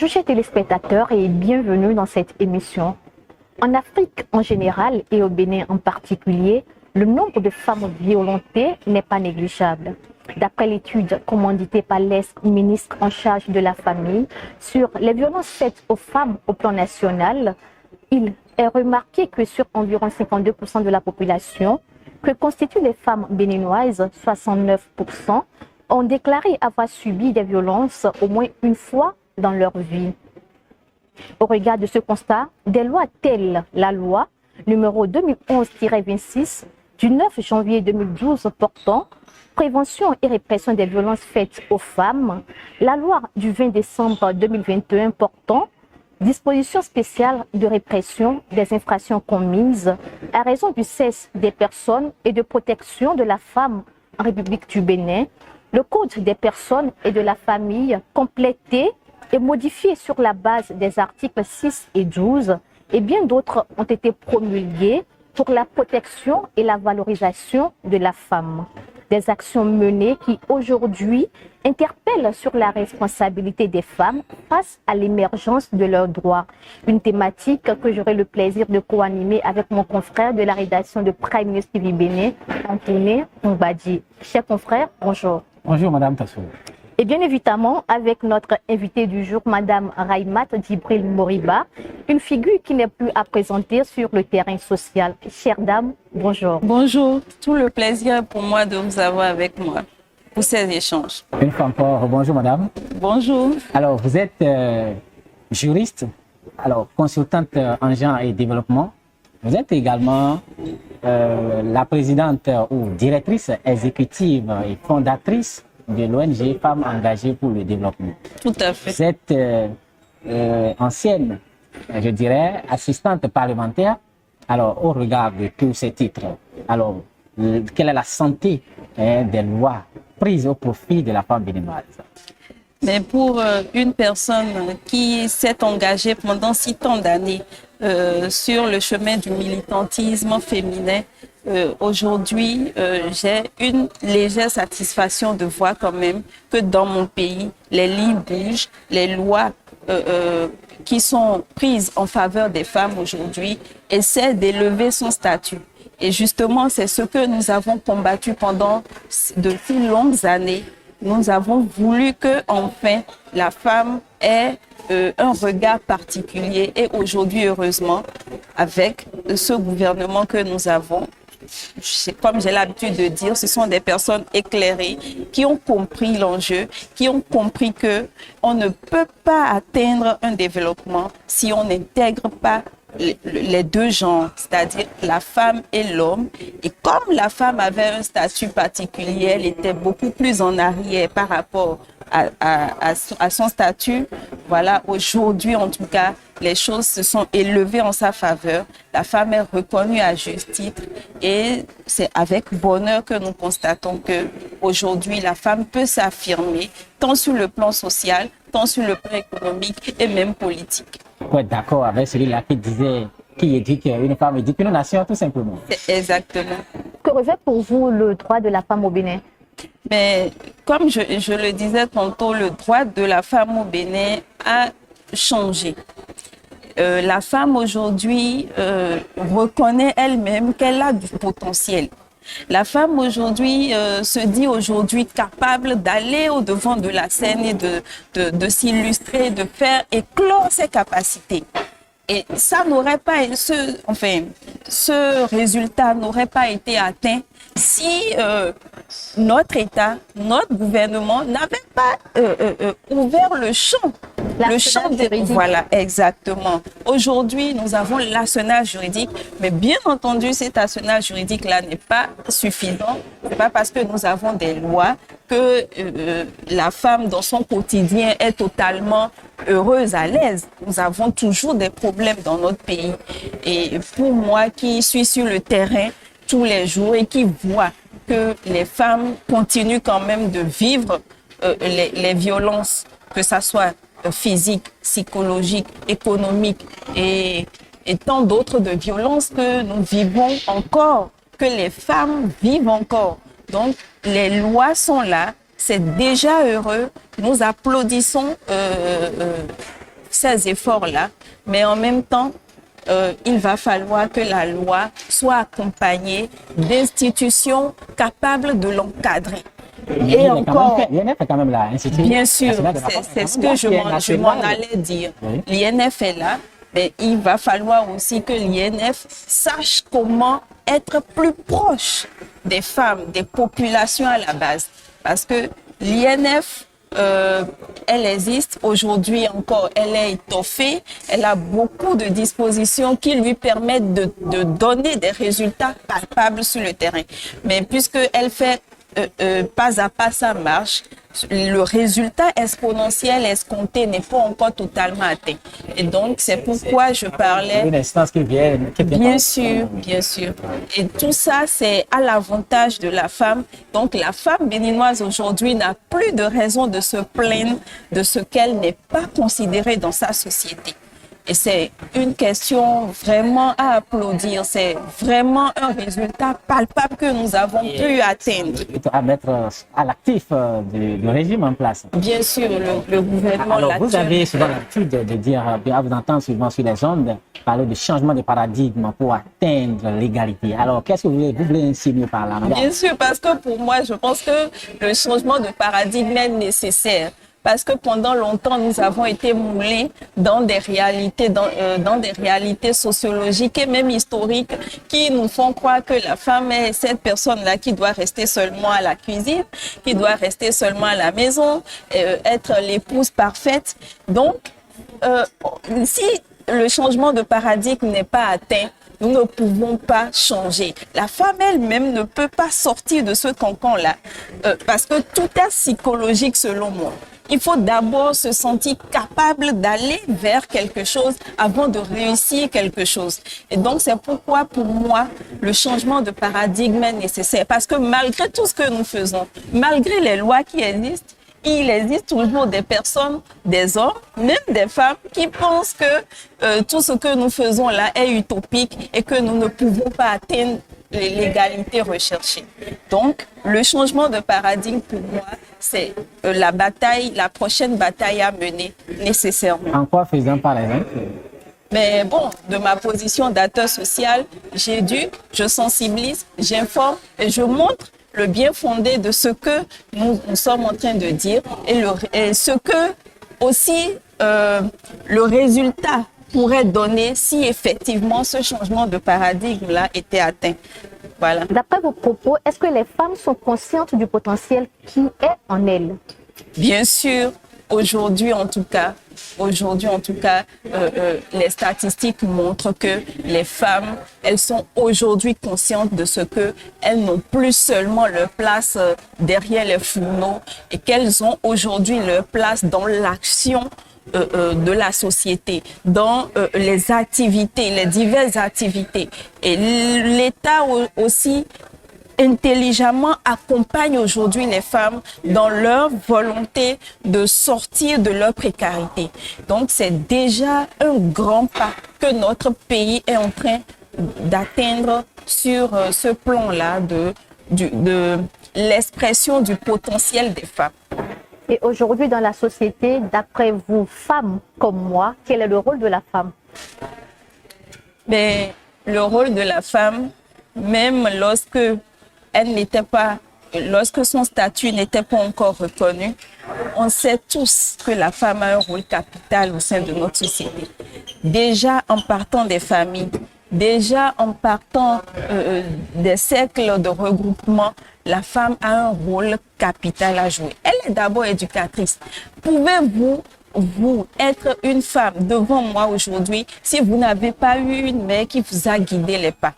Bonjour chers téléspectateurs et bienvenue dans cette émission. En Afrique en général et au Bénin en particulier, le nombre de femmes violentées n'est pas négligeable. D'après l'étude commanditée par l'ex-ministre en charge de la famille sur les violences faites aux femmes au plan national, il est remarqué que sur environ 52% de la population, que constituent les femmes béninoises, 69%, ont déclaré avoir subi des violences au moins une fois dans leur vie. Au regard de ce constat, des lois telles la loi numéro 2011-26 du 9 janvier 2012 portant prévention et répression des violences faites aux femmes, la loi du 20 décembre 2021 portant dispositions spéciales de répression des infractions commises à raison du cesse des personnes et de protection de la femme en République du Bénin, le Code des personnes et de la famille complété et modifié sur la base des articles 6 et 12 et bien d'autres ont été promulgués pour la protection et la valorisation de la femme. Des actions menées qui aujourd'hui interpellent sur la responsabilité des femmes face à l'émergence de leurs droits. Une thématique que j'aurai le plaisir de co-animer avec mon confrère de la rédaction de Prime News TV Bénin, Antoine Mbadi. Chers confrères, bonjour. Bonjour Madame Tassou. Et bien évidemment, avec notre invitée du jour, Madame Raimat Djibril Moriba, une figure qui n'est plus à présenter sur le terrain social. Chère dame, bonjour. Bonjour, tout le plaisir pour moi de vous avoir avec moi pour ces échanges. Une fois encore, bonjour Madame. Bonjour. Alors, vous êtes juriste, alors consultante en genre et développement. Vous êtes également la présidente ou directrice exécutive et fondatrice de l'ONG Femmes engagées pour le développement. Tout à fait. Vous êtes ancienne, je dirais, assistante parlementaire. Alors, au regard de tous ces titres, alors, quelle est la santé des lois prises au profit de la femme béninoise? Mais pour une personne qui s'est engagée pendant si tant d'années sur le chemin du militantisme féminin, aujourd'hui, j'ai une légère satisfaction de voir quand même que dans mon pays, les lignes bougent, les lois qui sont prises en faveur des femmes aujourd'hui essaient d'élever son statut. Et justement, c'est ce que nous avons combattu pendant de si longues années. Nous avons voulu que, enfin, la femme ait un regard particulier. Et aujourd'hui, heureusement, avec ce gouvernement que nous avons, comme j'ai l'habitude de dire, ce sont des personnes éclairées qui ont compris l'enjeu, qui ont compris que on ne peut pas atteindre un développement si on n'intègre pas les deux genres, c'est-à-dire la femme et l'homme. Et comme la femme avait un statut particulier, elle était beaucoup plus en arrière par rapport à son statut. Voilà, aujourd'hui en tout cas, les choses se sont élevées en sa faveur. La femme est reconnue à juste titre et c'est avec bonheur que nous constatons que aujourd'hui la femme peut s'affirmer tant sur le plan social, tant sur le plan économique et même politique. Vous êtes d'accord avec celui-là qui éduque une femme, éduque une nation tout simplement? Exactement. Que revêt pour vous le droit de la femme au Bénin? Mais comme je le disais tantôt, le droit de la femme au Bénin a changé. La femme aujourd'hui reconnaît elle-même qu'elle a du potentiel. La femme aujourd'hui se dit aujourd'hui capable d'aller au-devant de la scène et de s'illustrer, de faire éclore ses capacités. Et ça n'aurait pas, ce résultat n'aurait pas été atteint si notre État, notre gouvernement n'avait pas ouvert le champ. Le champ juridique. Voilà, exactement. Aujourd'hui, nous avons l'arsenal juridique, mais bien entendu, cet arsenal juridique-là n'est pas suffisant. C'est pas parce que nous avons des lois que la femme, dans son quotidien, est totalement heureuse, à l'aise. Nous avons toujours des problèmes dans notre pays. Et pour moi, qui suis sur le terrain tous les jours et qui vois que les femmes continuent quand même de vivre les violences, que ça soit physique, psychologique, économique et tant d'autres de violences que nous vivons encore, que les femmes vivent encore. Donc, les lois sont là, c'est déjà heureux. Nous applaudissons ces efforts-là, mais en même temps, il va falloir que la loi soit accompagnée d'institutions capables de l'encadrer. Et encore, l'INF est quand même là. bien sûr, c'est ce que je m'en allais dire. Oui. L'INF est là, mais il va falloir aussi que l'INF sache comment être plus proche des femmes, des populations à la base. Parce que l'INF, elle existe aujourd'hui encore, elle est étoffée, elle a beaucoup de dispositions qui lui permettent de donner des résultats palpables sur le terrain. Mais puisqu'elle fait pas à pas ça marche, le résultat exponentiel escompté n'est pas encore totalement atteint. Et donc, c'est pourquoi je parlais... Une instance qui vient... Bien sûr, bien sûr. Et tout ça, c'est à l'avantage de la femme. Donc, la femme béninoise aujourd'hui n'a plus de raison de se plaindre de ce qu'elle n'est pas considérée dans sa société. Et c'est une question vraiment à applaudir. C'est vraiment un résultat palpable que nous avons pu atteindre. À mettre à l'actif du régime en place. Bien sûr, le gouvernement Alors, l'a vous avez souvent l'habitude de dire, à vous entendre souvent sur les ondes, parler de changement de paradigme pour atteindre l'égalité. Alors, qu'est-ce que vous voulez insinuer par là, madame? Bien sûr, parce que pour moi, je pense que le changement de paradigme est nécessaire. Parce que pendant longtemps, nous avons été moulés dans des réalités, dans des réalités sociologiques et même historiques qui nous font croire que la femme est cette personne-là qui doit rester seulement à la cuisine, qui doit rester seulement à la maison, être l'épouse parfaite. Donc, si le changement de paradigme n'est pas atteint, nous ne pouvons pas changer. La femme elle-même ne peut pas sortir de ce cancan-là parce que tout est psychologique selon moi. Il faut d'abord se sentir capable d'aller vers quelque chose avant de réussir quelque chose. Et donc, c'est pourquoi, pour moi, le changement de paradigme est nécessaire. Parce que malgré tout ce que nous faisons, malgré les lois qui existent, il existe toujours des personnes, des hommes, même des femmes qui pensent que tout ce que nous faisons là est utopique et que nous ne pouvons pas atteindre l'égalité recherchée. Donc, le changement de paradigme pour moi, c'est la prochaine bataille à mener nécessairement. En quoi faisant par exemple? Mais bon, de ma position d'acteur social, j'éduque, je sensibilise, j'informe et je montre le bien fondé de ce que nous sommes en train de dire et ce que aussi le résultat pourrait donner si effectivement ce changement de paradigme-là était atteint. Voilà. D'après vos propos, est-ce que les femmes sont conscientes du potentiel qui est en elles? Bien sûr, aujourd'hui en tout cas, les statistiques montrent que les femmes, elles sont aujourd'hui conscientes de ce que elles n'ont plus seulement leur place derrière les fourneaux et qu'elles ont aujourd'hui leur place dans l'action de la société, dans les activités, les diverses activités. Et l'État aussi intelligemment accompagne aujourd'hui les femmes dans leur volonté de sortir de leur précarité. Donc c'est déjà un grand pas que notre pays est en train d'atteindre sur ce plan-là de l'expression du potentiel des femmes. Et aujourd'hui dans la société, d'après vous, femmes comme moi, quel est le rôle de la femme? Mais le rôle de la femme, même lorsque son statut n'était pas encore reconnu, on sait tous que la femme a un rôle capital au sein de notre société. Déjà en partant des familles, déjà en partant des cercles de regroupement, la femme a un rôle capital à jouer. Elle est d'abord éducatrice. Pouvez-vous être une femme devant moi aujourd'hui si vous n'avez pas eu une mère qui vous a guidé les pas?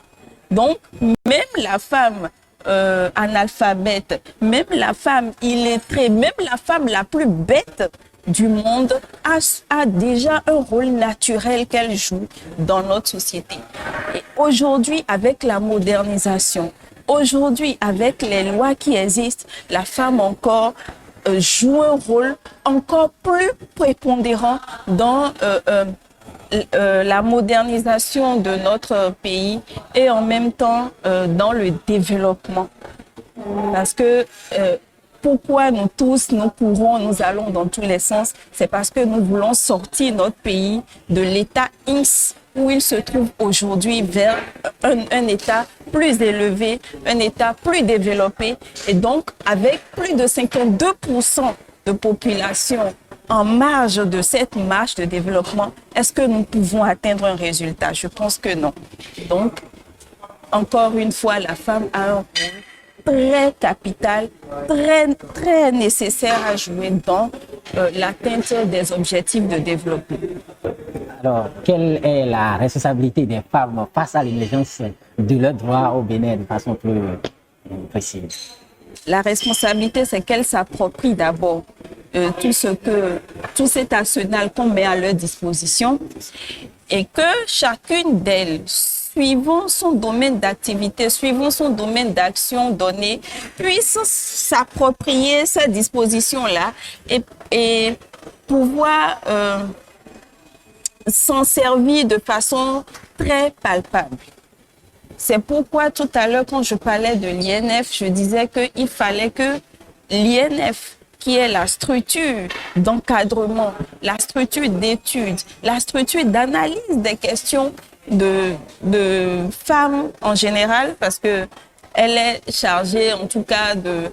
Donc, même la femme analphabète, même la femme illettrée, même la femme la plus bête du monde a déjà un rôle naturel qu'elle joue dans notre société. Et aujourd'hui, avec la modernisation, aujourd'hui, avec les lois qui existent, la femme encore joue un rôle encore plus prépondérant dans la modernisation de notre pays et en même temps dans le développement. Parce que pourquoi nous tous, nous courons, nous allons dans tous les sens. C'est parce que nous voulons sortir notre pays de l'état X où il se trouve aujourd'hui vers un état plus élevé, un état plus développé. Et donc, avec plus de 52% de population en marge de cette marche de développement, est-ce que nous pouvons atteindre un résultat? Je pense que non. Donc, encore une fois, la femme a un rôle très capital, très nécessaire à jouer dans l'atteinte des objectifs de développement. Alors, quelle est la responsabilité des femmes face à l'émergence de leurs droits au Bénin de façon plus précise? La responsabilité, c'est qu'elles s'approprient d'abord tout cet arsenal qu'on met à leur disposition et que chacune d'elles, suivant son domaine d'activité, suivant son domaine d'action donné, puisse s'approprier cette disposition-là et pouvoir s'en servir de façon très palpable. C'est pourquoi tout à l'heure, quand je parlais de l'INF, je disais qu'il fallait que l'INF, qui est la structure d'encadrement, la structure d'études, la structure d'analyse des questions de femmes en général, parce que elle est chargée en tout cas de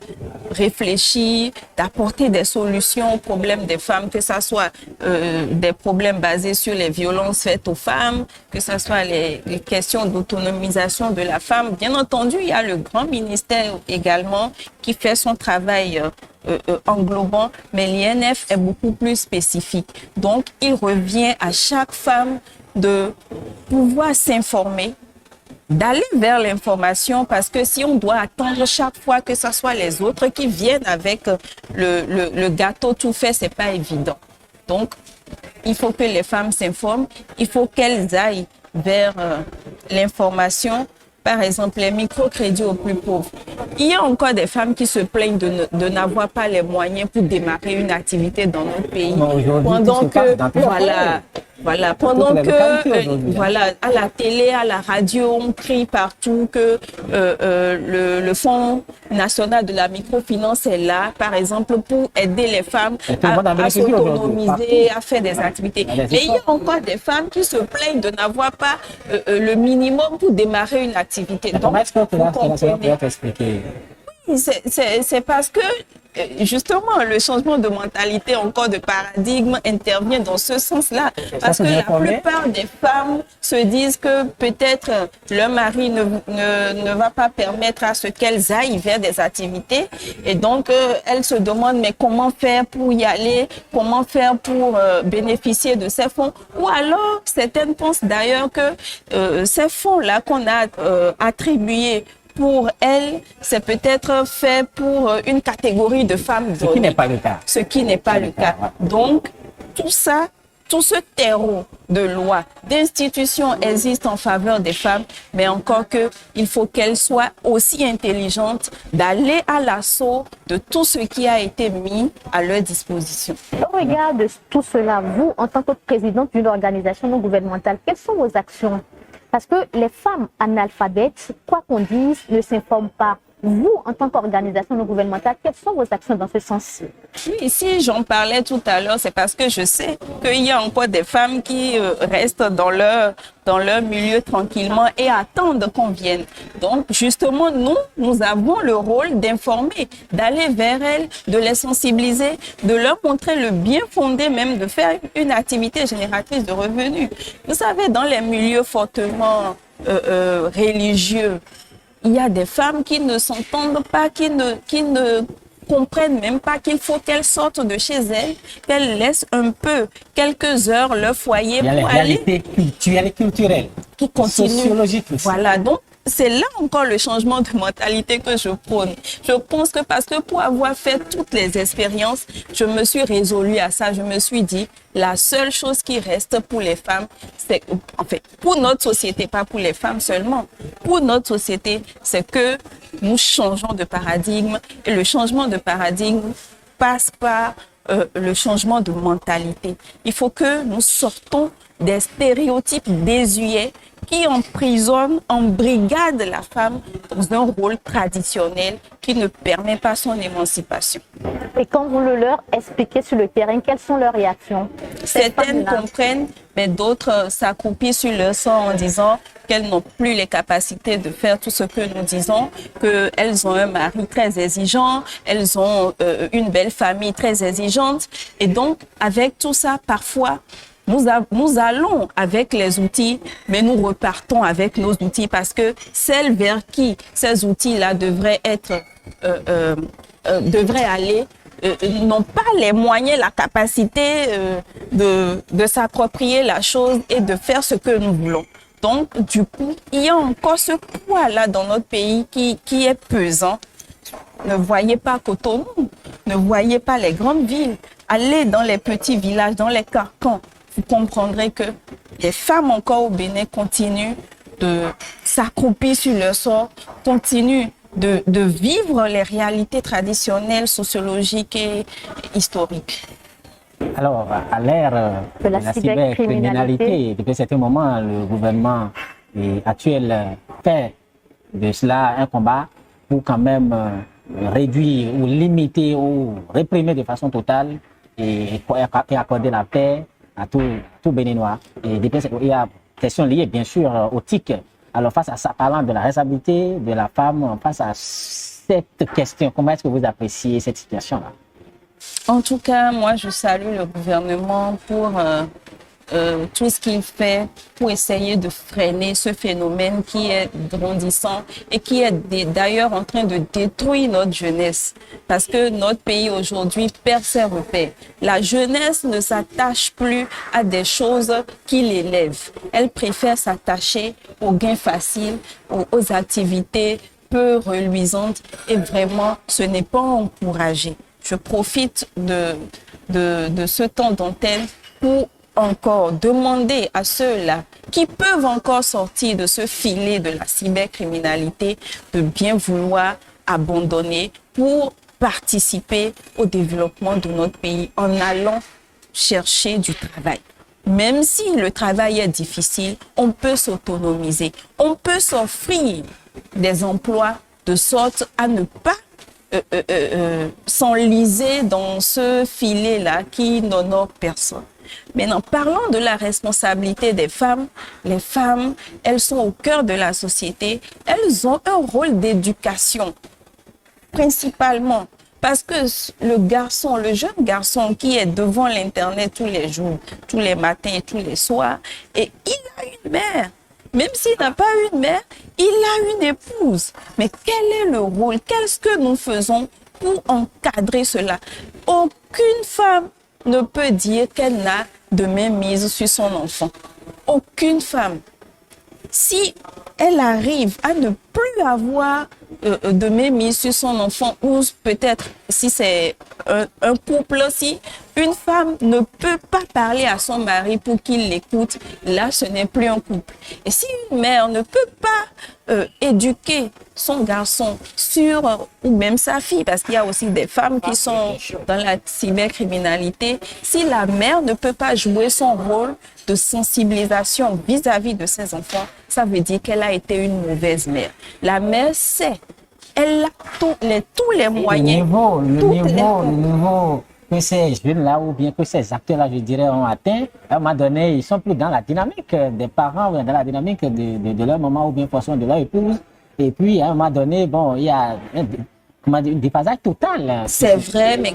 réfléchir, d'apporter des solutions aux problèmes des femmes, que ce soit des problèmes basés sur les violences faites aux femmes, que ce soit les questions d'autonomisation de la femme. Bien entendu, il y a le grand ministère également qui fait son travail englobant, mais l'INF est beaucoup plus spécifique. Donc, il revient à chaque femme de pouvoir s'informer, d'aller vers l'information, parce que si on doit attendre chaque fois que ce soit les autres qui viennent avec le gâteau tout fait, c'est pas évident. Donc, il faut que les femmes s'informent, il faut qu'elles aillent vers l'information. Par exemple, les microcrédits aux plus pauvres. Il y a encore des femmes qui se plaignent de n'avoir pas les moyens pour démarrer une activité dans notre pays. Pendant que, à la télé, à la radio, on crie partout que le Fonds national de la microfinance est là, par exemple, pour aider les femmes à s'autonomiser, à faire des activités. Mais il y a encore des femmes qui se plaignent de n'avoir pas le minimum pour démarrer une activité. Donc, est-ce que vous comprenez t'expliquer? C'est parce que justement le changement de mentalité, encore de paradigme, intervient dans ce sens-là. Parce que la plupart des femmes se disent que peut-être leur mari ne va pas permettre à ce qu'elles aillent vers des activités. Et donc, elles se demandent, mais comment faire pour y aller? Comment faire pour bénéficier de ces fonds? Ou alors, certaines pensent d'ailleurs que ces fonds-là qu'on a attribués pour elles, c'est peut-être fait pour une catégorie de femmes. Ce qui n'est pas le cas. Ce qui n'est pas le cas. Donc, tout ça, tout ce terreau de lois, d'institutions existe en faveur des femmes, mais encore que il faut qu'elles soient aussi intelligentes d'aller à l'assaut de tout ce qui a été mis à leur disposition. Au regard de tout cela, vous, en tant que présidente d'une organisation non gouvernementale, quelles sont vos actions? Parce que les femmes analphabètes, quoi qu'on dise, ne s'informent pas. Vous, en tant qu'organisation non gouvernementale, quelles sont vos actions dans ce sens? Oui, si j'en parlais tout à l'heure, c'est parce que je sais qu'il y a encore des femmes qui restent dans leur milieu tranquillement et attendent qu'on vienne. Donc, justement, nous avons le rôle d'informer, d'aller vers elles, de les sensibiliser, de leur montrer le bien fondé même de faire une activité génératrice de revenus. Vous savez, dans les milieux fortement religieux, il y a des femmes qui ne s'entendent pas, qui ne comprennent même pas qu'il faut qu'elles sortent de chez elles, qu'elles laissent un peu, quelques heures, leur foyer pour aller... Il y a les réalités culturelles, qui continuent. Sociologiques aussi. Voilà, donc c'est là encore le changement de mentalité que je prône. Je pense que parce que pour avoir fait toutes les expériences, je me suis résolue à ça. Je me suis dit, la seule chose qui reste pour les femmes, c'est, en fait, pour notre société, pas pour les femmes seulement, pour notre société, c'est que nous changeons de paradigme. Et le changement de paradigme passe par le changement de mentalité. Il faut que nous sortons des stéréotypes désuets qui emprisonnent, embrigadent la femme dans un rôle traditionnel qui ne permet pas son émancipation. Et quand vous le leur expliquez sur le terrain, quelles sont leurs réactions? Certaines comprennent, mais d'autres s'accroupissent sur leur sort en disant qu'elles n'ont plus les capacités de faire tout ce que nous disons, qu'elles ont un mari très exigeant, elles ont une belle famille très exigeante. Et donc, avec tout ça, parfois, nous allons avec les outils, mais nous repartons avec nos outils parce que celles vers qui ces outils-là devraient aller n'ont pas les moyens, la capacité de s'approprier la chose et de faire ce que nous voulons. Donc, du coup, il y a encore ce poids-là dans notre pays qui est pesant. Ne voyez pas Cotonou, ne voyez pas les grandes villes. Allez dans les petits villages, dans les carcans. Vous comprendrez que les femmes encore au Bénin continuent de s'accroupir sur leur sort, continuent de vivre les réalités traditionnelles, sociologiques et historiques. Alors, à l'ère de la cybercriminalité, depuis un certain moment, le gouvernement actuel fait de cela un combat pour quand même réduire ou limiter ou réprimer de façon totale et accorder la paix à tout Béninois. Et il y a des questions liées bien sûr au TIC. Alors face à ça, parlant de la responsabilité de la femme, face à cette question, comment est-ce que vous appréciez cette situation-là? En tout cas, moi je salue le gouvernement pour tout ce qu'il fait pour essayer de freiner ce phénomène qui est grandissant et qui est d'ailleurs en train de détruire notre jeunesse. Parce que notre pays aujourd'hui perd ses repères. La jeunesse ne s'attache plus à des choses qui l'élèvent. Elle préfère s'attacher aux gains faciles, aux activités peu reluisantes et vraiment ce n'est pas encouragé. Je profite de ce temps d'antenne pour encore demander à ceux-là qui peuvent encore sortir de ce filet de la cybercriminalité de bien vouloir abandonner pour participer au développement de notre pays en allant chercher du travail. Même si le travail est difficile, on peut s'autonomiser, on peut s'offrir des emplois de sorte à ne pas s'enliser dans ce filet-là qui n'honore personne. Maintenant, parlons de la responsabilité des femmes. Les femmes, elles sont au cœur de la société. Elles ont un rôle d'éducation, principalement. Parce que le jeune garçon qui est devant l'Internet tous les jours, tous les matins et tous les soirs, et il a une mère. Même s'il n'a pas une mère, il a une épouse. Mais quel est le rôle? Qu'est-ce que nous faisons pour encadrer cela? Aucune femme ne peut dire qu'elle n'a de mainmise sur son enfant. Aucune femme. Si elle arrive à ne plus avoir de mainmise sur son enfant, ou peut-être si c'est un couple aussi, une femme ne peut pas parler à son mari pour qu'il l'écoute, là ce n'est plus un couple. Et si une mère ne peut pas éduquer son garçon ou même sa fille, parce qu'il y a aussi des femmes qui sont dans la cybercriminalité, si la mère ne peut pas jouer son rôle de sensibilisation vis-à-vis de ses enfants, ça veut dire qu'elle a été une mauvaise mère. La mère sait, elle a tous les moyens. Le niveau que ces jeunes-là ou bien que ces acteurs-là, je dirais, ont atteint, à un moment donné, ils ne sont plus dans la dynamique des parents, dans la dynamique de leur maman ou bien forcément de leur épouse. Et puis, à un moment donné, bon, il y a un déphasage total. C'est vrai, mais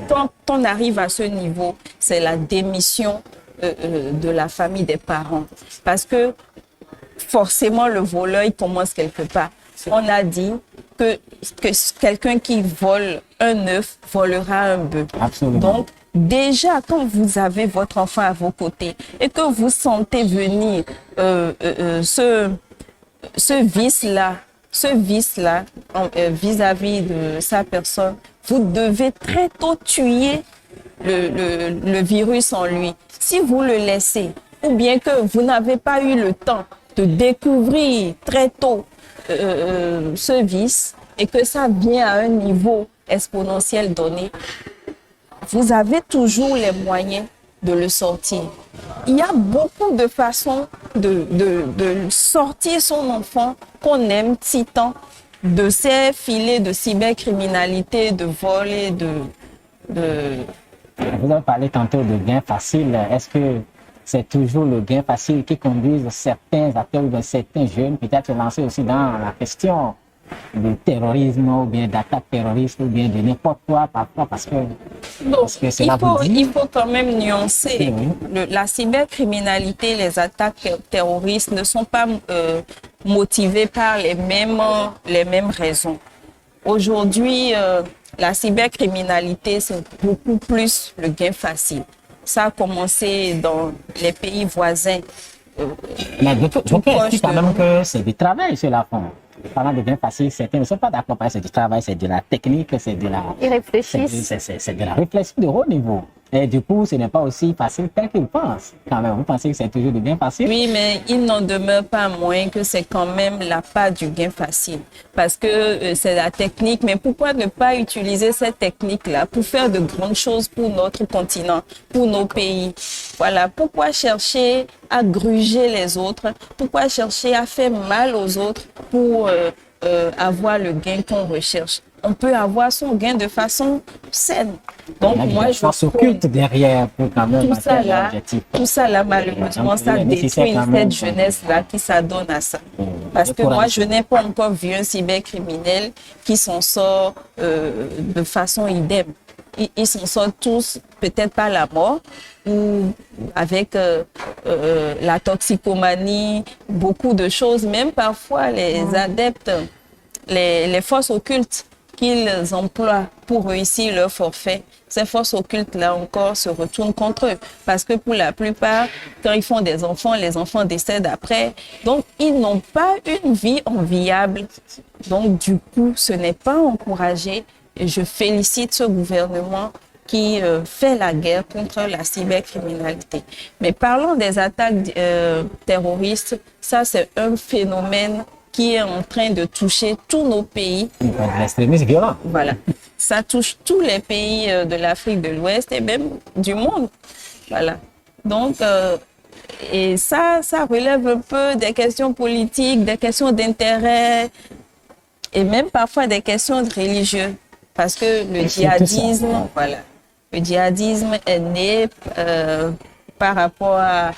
quand on arrive à ce niveau, c'est la démission de la famille des parents. Parce que forcément, le voleur, il commence quelque part. On a dit que quelqu'un qui vole un œuf volera un bœuf. Absolument. Donc, déjà, quand vous avez votre enfant à vos côtés et que vous sentez venir ce vice-là vis-à-vis de sa personne, vous devez très tôt tuer le virus en lui. Si vous le laissez, ou bien que vous n'avez pas eu le temps de découvrir très tôt ce vice et que ça vient à un niveau exponentiel donné, vous avez toujours les moyens de le sortir. il y a beaucoup de façons de sortir son enfant qu'on aime si tant de ces filets de cybercriminalité, de vol et de... Vous avez parlé tantôt de gains faciles. Est-ce que c'est toujours le gain facile qui conduit certains acteurs ou certains jeunes peut-être se lancer aussi dans la question du terrorisme ou bien d'attaque terroriste ou bien de n'importe quoi parfois parce que il faut quand même nuancer. Oui. La cybercriminalité, les attaques terroristes ne sont pas motivées par les mêmes raisons. Aujourd'hui, la cybercriminalité, c'est beaucoup plus le gain facile. Ça a commencé dans les pays voisins. Mais je peux expliquer quand même que c'est du travail sur la fond. Parlant de gain facile, certains ne sont pas d'accord, c'est du travail, c'est de la technique, c'est de la... Ils réfléchissent. C'est de la réflexion de haut niveau. Et du coup, ce n'est pas aussi facile tel qu'ils pensent. Quand même, vous pensez que c'est toujours du gain facile? Oui, mais il n'en demeure pas moins que c'est quand même la part du gain facile. Parce que c'est la technique, mais pourquoi ne pas utiliser cette technique-là pour faire de grandes choses pour notre continent, pour nos pays? Voilà, pourquoi chercher à gruger les autres? Pourquoi chercher à faire mal aux autres pour avoir le gain qu'on recherche? On peut avoir son gain de façon saine. Donc moi, je s'occupe derrière pour quand même tout ça là, malheureusement, ça détruit cette jeunesse-là qui s'adonne à ça. Parce que moi, je n'ai pas encore vu un cybercriminel qui s'en sort de façon idem. Ils s'en sortent tous, peut-être pas la mort, ou avec la toxicomanie, beaucoup de choses, même parfois les adeptes, les forces occultes qu'ils emploient pour réussir leur forfait, ces forces occultes-là encore se retournent contre eux. Parce que pour la plupart, quand ils font des enfants, les enfants décèdent après. Donc, ils n'ont pas une vie enviable. Donc, du coup, ce n'est pas encouragé. Et je félicite ce gouvernement qui fait la guerre contre la cybercriminalité. Mais parlons des attaques terroristes. Ça, c'est un phénomène qui est en train de toucher tous nos pays. L'extrémisme violent. Voilà. Ça touche tous les pays de l'Afrique de l'Ouest et même du monde. Voilà. Donc, et ça relève un peu des questions politiques, des questions d'intérêt et même parfois des questions religieuses. Parce que le djihadisme, voilà, le djihadisme est né par rapport à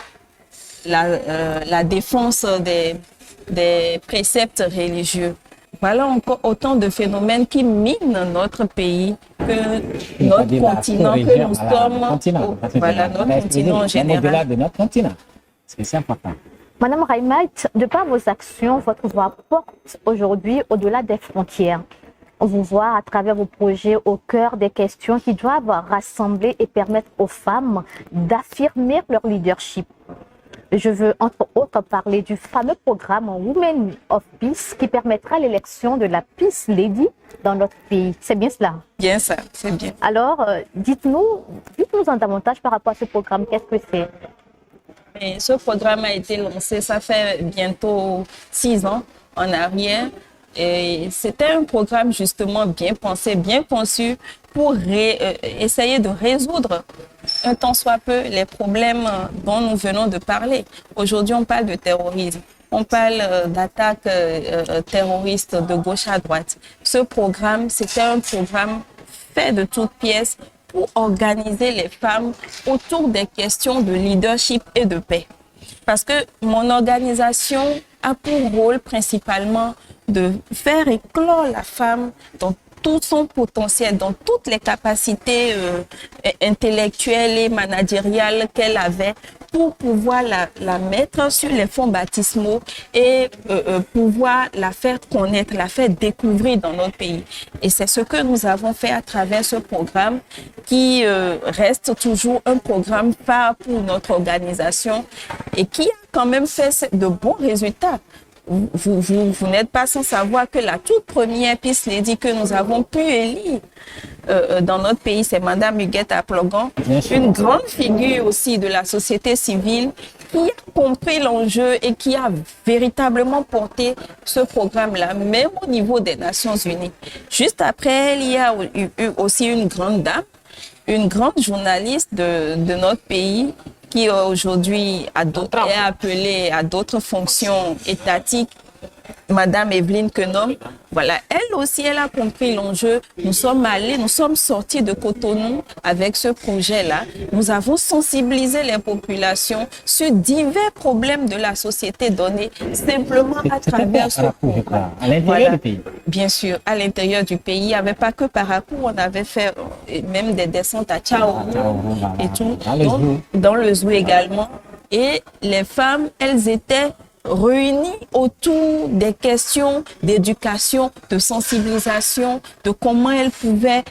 la défense des préceptes religieux. Voilà encore autant de phénomènes qui minent notre pays, que notre continent, que nous sommes, voilà, notre continent en général. Au-delà de notre continent, c'est important. Madame Raimat, de par vos actions, votre voix porte aujourd'hui au-delà des frontières. On vous voit à travers vos projets au cœur des questions qui doivent rassembler et permettre aux femmes d'affirmer leur leadership. Je veux entre autres parler du fameux programme Women of Peace qui permettra l'élection de la Peace Lady dans notre pays. C'est bien cela? Bien ça, c'est bien. Alors, dites-nous en davantage par rapport à ce programme. Qu'est-ce que c'est? Et ce programme a été lancé, ça fait bientôt 6 ans en arrière. Et c'était un programme justement bien pensé, bien conçu pour essayer de résoudre un tant soit peu les problèmes dont nous venons de parler. Aujourd'hui, on parle de terrorisme, on parle d'attaques terroristes de gauche à droite. Ce programme, c'était un programme fait de toutes pièces pour organiser les femmes autour des questions de leadership et de paix. Parce que mon organisation a pour rôle principalement de faire éclore la femme dans tout son potentiel, dans toutes les capacités intellectuelles et managériales qu'elle avait pour pouvoir la mettre sur les fonds baptismaux et pouvoir la faire connaître, la faire découvrir dans notre pays. Et c'est ce que nous avons fait à travers ce programme qui reste toujours un programme phare pour notre organisation et qui a quand même fait de bons résultats. Vous n'êtes pas sans savoir que la toute première Peace Lady que nous avons pu élire dans notre pays, c'est Madame Huguette Aplogan, une grande figure aussi de la société civile qui a compris l'enjeu et qui a véritablement porté ce programme-là, même au niveau des Nations Unies. Juste après elle, il y a eu aussi une grande dame, une grande journaliste de notre pays qui aujourd'hui est appelée à d'autres fonctions étatiques, Madame Evelyne Kenom, voilà, elle aussi, elle a compris l'enjeu. Nous sommes sortis de Cotonou avec ce projet-là. Nous avons sensibilisé les populations sur divers problèmes de la société donnée simplement à travers ce programme. À l'intérieur du pays. Bien sûr, à l'intérieur du pays. Il n'y avait pas que Parakou, on avait fait même des descentes à Tchao et tout, dans le zoo également. Et les femmes, elles étaient réunis autour des questions d'éducation, de sensibilisation, de comment elles pouvaient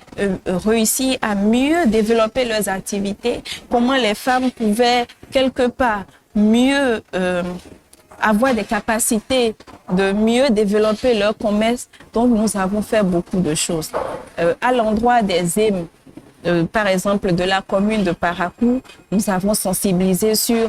réussir à mieux développer leurs activités, comment les femmes pouvaient quelque part mieux avoir des capacités de mieux développer leur commerce. Donc nous avons fait beaucoup de choses. À l'endroit des EM, par exemple de la commune de Parakou, nous avons sensibilisé sur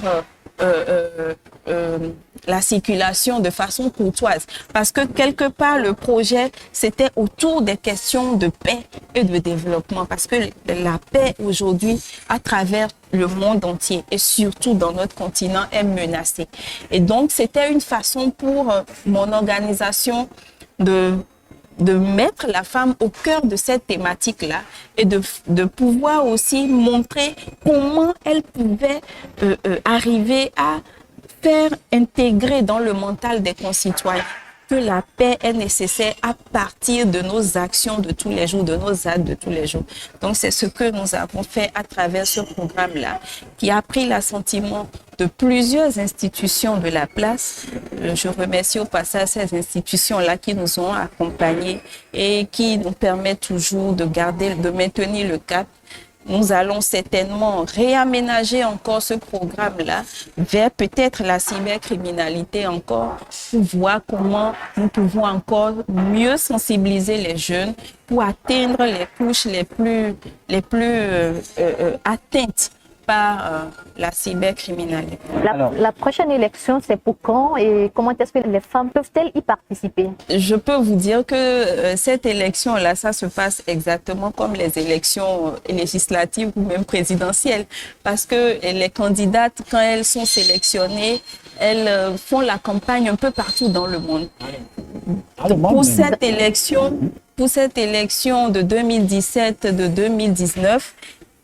la circulation de façon courtoise. Parce que quelque part, le projet, c'était autour des questions de paix et de développement. Parce que la paix aujourd'hui, à travers le monde entier et surtout dans notre continent, est menacée. Et donc, c'était une façon pour mon organisation de mettre la femme au cœur de cette thématique-là et de pouvoir aussi montrer comment elle pouvait arriver à faire intégrer dans le mental des concitoyens que la paix est nécessaire à partir de nos actions de tous les jours, de nos actes de tous les jours. Donc c'est ce que nous avons fait à travers ce programme-là, qui a pris l'assentiment de plusieurs institutions de la place. Je remercie au passage ces institutions-là qui nous ont accompagnés et qui nous permettent toujours de maintenir le cap. Nous allons certainement réaménager encore ce programme-là vers peut-être la cybercriminalité encore, pour voir comment nous pouvons encore mieux sensibiliser les jeunes pour atteindre les couches les plus atteintes par la cybercriminalité. La prochaine élection, c'est pour quand et comment est-ce que les femmes peuvent-elles y participer? Je peux vous dire que cette élection-là, ça se passe exactement comme les élections législatives ou même présidentielles. Parce que les candidates, quand elles sont sélectionnées, elles font la campagne un peu partout dans le monde. Pour cette élection de 2017, de 2019,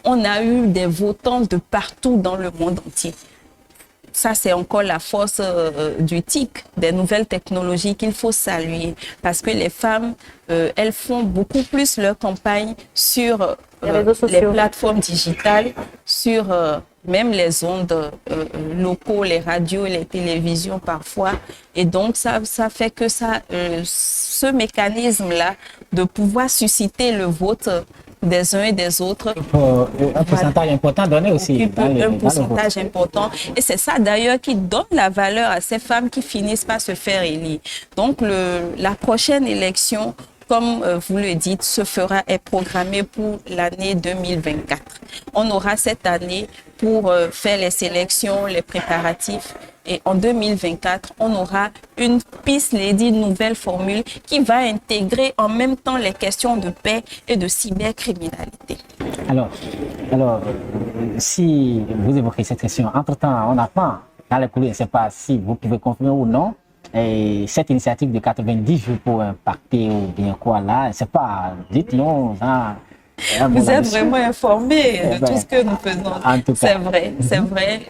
on a eu des votants de partout dans le monde entier. Ça, c'est encore la force du TIC, des nouvelles technologies qu'il faut saluer. Parce que les femmes, elles font beaucoup plus leur campagne sur les plateformes digitales, sur même les ondes locaux, les radios et les télévisions parfois. Et donc, ça fait que ce mécanisme-là de pouvoir susciter le vote des uns et des autres. Un pourcentage important donné aussi. Un pourcentage important. Et c'est ça d'ailleurs qui donne la valeur à ces femmes qui finissent par se faire élire. Donc la prochaine élection, comme vous le dites, est programmée pour l'année 2024. On aura cette année pour faire les sélections, les préparatifs. Et en 2024, on aura une Peace Lady nouvelle formule qui va intégrer en même temps les questions de paix et de cybercriminalité. Alors, si vous évoquez cette question, entre-temps, on apprend dans les coulisses, je ne sais pas si vous pouvez confirmer ou non, et cette initiative de 90 jours pour impacter ou bien quoi là, je ne sais pas, dites-nous. Vous êtes vraiment informé de tout ce que nous faisons. C'est vrai, c'est vrai.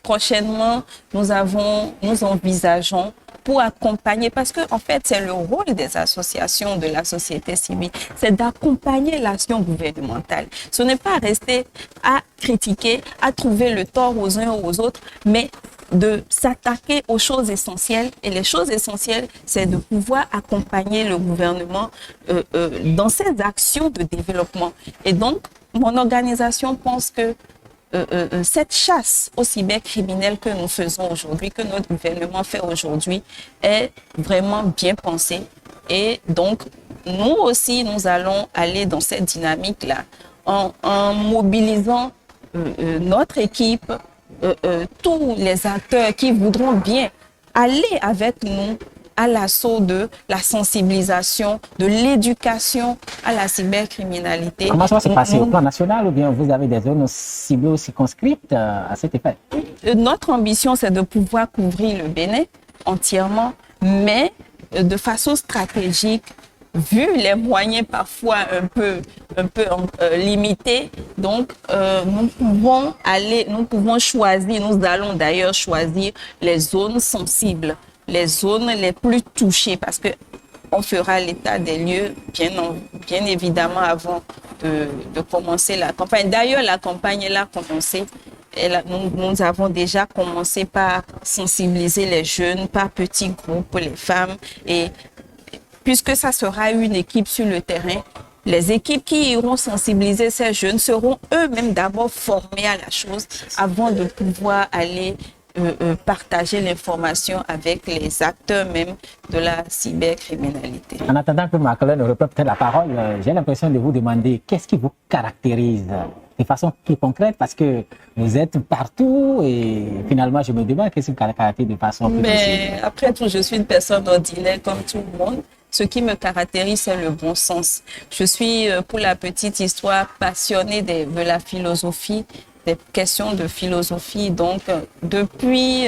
Prochainement, nous envisageons pour accompagner, parce que en fait, c'est le rôle des associations de la société civile, c'est d'accompagner l'action gouvernementale. Ce n'est pas rester à critiquer, à trouver le tort aux uns ou aux autres, mais de s'attaquer aux choses essentielles. Et les choses essentielles, c'est de pouvoir accompagner le gouvernement dans ses actions de développement. Et donc, mon organisation pense que cette chasse aux cybercriminels que nous faisons aujourd'hui, que notre gouvernement fait aujourd'hui, est vraiment bien pensée. Et donc, nous aussi, nous allons aller dans cette dynamique-là en mobilisant notre équipe, tous les acteurs qui voudront bien aller avec nous à l'assaut de la sensibilisation, de l'éducation à la cybercriminalité. Comment ça va se passer au plan national ou bien vous avez des zones ciblées ou circonscrites à cet effet? Notre ambition, c'est de pouvoir couvrir le Bénin entièrement, mais de façon stratégique, vu les moyens parfois un peu limités. Donc, nous pouvons choisir, nous allons d'ailleurs choisir les zones sensibles, les zones les plus touchées, parce que on fera l'état des lieux bien évidemment avant de commencer la campagne. D'ailleurs, la campagne, elle a commencé. Nous avons déjà commencé par sensibiliser les jeunes, par petits groupes, les femmes. Et puisque ça sera une équipe sur le terrain, les équipes qui iront sensibiliser ces jeunes seront eux-mêmes d'abord formés à la chose avant de pouvoir aller partager l'information avec les acteurs même de la cybercriminalité. En attendant que Marc-Hélène reprenne peut-être la parole, j'ai l'impression de vous demander qu'est-ce qui vous caractérise de façon plus concrète, parce que vous êtes partout et finalement je me demande qu'est-ce qui vous caractérise de façon plus précise. Mais après tout, je suis une personne ordinaire comme tout le monde. Ce qui me caractérise, c'est le bon sens. Je suis, pour la petite histoire, passionnée de la philosophie, des questions de philosophie. Donc, depuis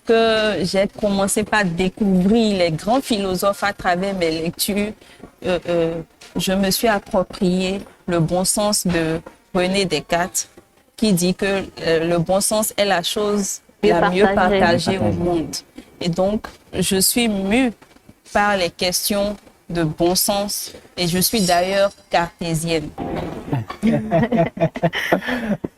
que j'ai commencé par découvrir les grands philosophes à travers mes lectures, je me suis approprié le bon sens de René Descartes, qui dit que le bon sens est la chose la mieux partagée au monde. Et donc, je suis mue par les questions de bon sens et je suis d'ailleurs cartésienne.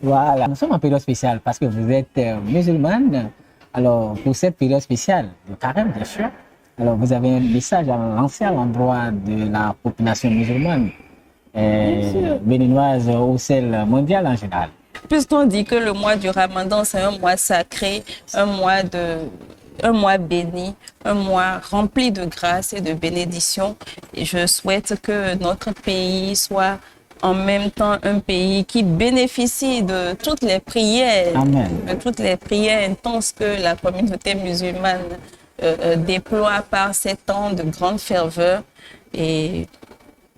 Voilà, nous sommes en période spéciale parce que vous êtes musulmane. Alors, pour cette période spéciale de carême, bien sûr, alors vous avez un message à lancer à l'endroit de la population musulmane, béninoise ou celle mondiale en général. Puisqu'on dit que le mois du Ramadan, c'est un mois sacré, un mois béni, un mois rempli de grâce et de bénédictions. Et je souhaite que notre pays soit en même temps un pays qui bénéficie de toutes les prières, de toutes les prières intenses que la communauté musulmane déploie par ces temps de grande ferveur. Et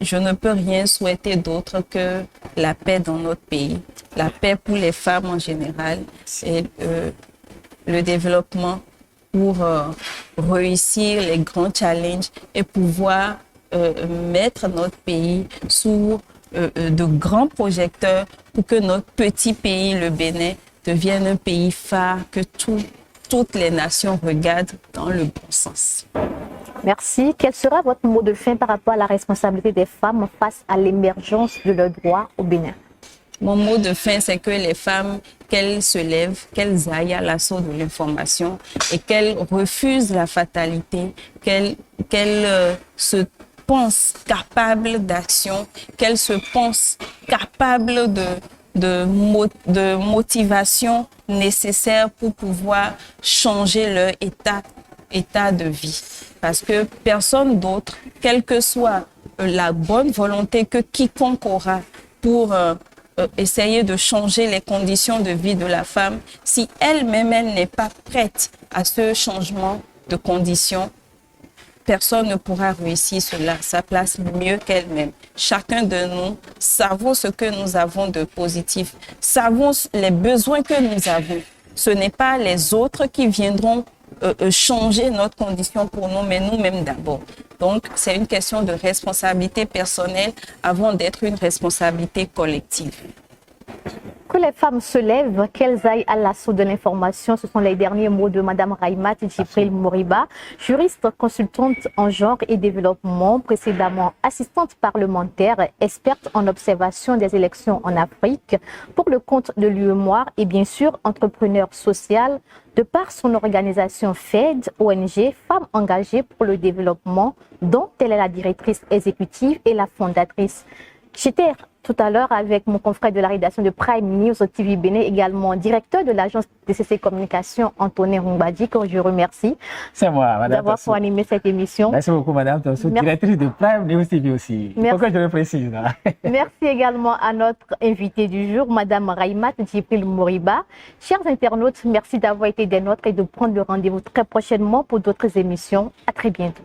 je ne peux rien souhaiter d'autre que la paix dans notre pays, la paix pour les femmes en général et le développement pour réussir les grands challenges et pouvoir mettre notre pays sous de grands projecteurs pour que notre petit pays, le Bénin, devienne un pays phare que toutes les nations regardent dans le bon sens. Merci. Quel sera votre mot de fin par rapport à la responsabilité des femmes face à l'émergence de leurs droits au Bénin? Mon mot de fin, c'est que les femmes, qu'elles se lèvent, qu'elles aillent à l'assaut de l'information et qu'elles refusent la fatalité, qu'elles se pensent capables d'action, qu'elles se pensent capables de motivation nécessaire pour pouvoir changer leur état de vie. Parce que personne d'autre, quelle que soit la bonne volonté que quiconque aura pour essayer de changer les conditions de vie de la femme, si elle-même, elle n'est pas prête à ce changement de conditions, personne ne pourra réussir cela, sa place mieux qu'elle-même. Chacun de nous savons ce que nous avons de positif, savons les besoins que nous avons. Ce n'est pas les autres qui viendront changer notre condition pour nous, mais nous-mêmes d'abord. Donc, c'est une question de responsabilité personnelle avant d'être une responsabilité collective. Que les femmes se lèvent, qu'elles aillent à l'assaut de l'information, ce sont les derniers mots de Mme Raïmat Djibril Moriba, juriste consultante en genre et développement, précédemment assistante parlementaire, experte en observation des élections en Afrique pour le compte de l'UEMOIR et bien sûr entrepreneur social de par son organisation FED, ONG Femmes engagées pour le développement, dont elle est la directrice exécutive et la fondatrice. J'étais tout à l'heure avec mon confrère de la rédaction de Prime News TV Bénin, également directeur de l'agence DCC Communication, Antonin Rongbadi, que je remercie. C'est moi, madame. D'avoir animé cette émission. Merci beaucoup, madame Tossou, directrice de Prime News TV aussi. Merci. Pourquoi je le précise? Merci également à notre invitée du jour, madame Raïmat Djibril Moriba. Chers internautes, merci d'avoir été des nôtres et de prendre le rendez-vous très prochainement pour d'autres émissions. À très bientôt.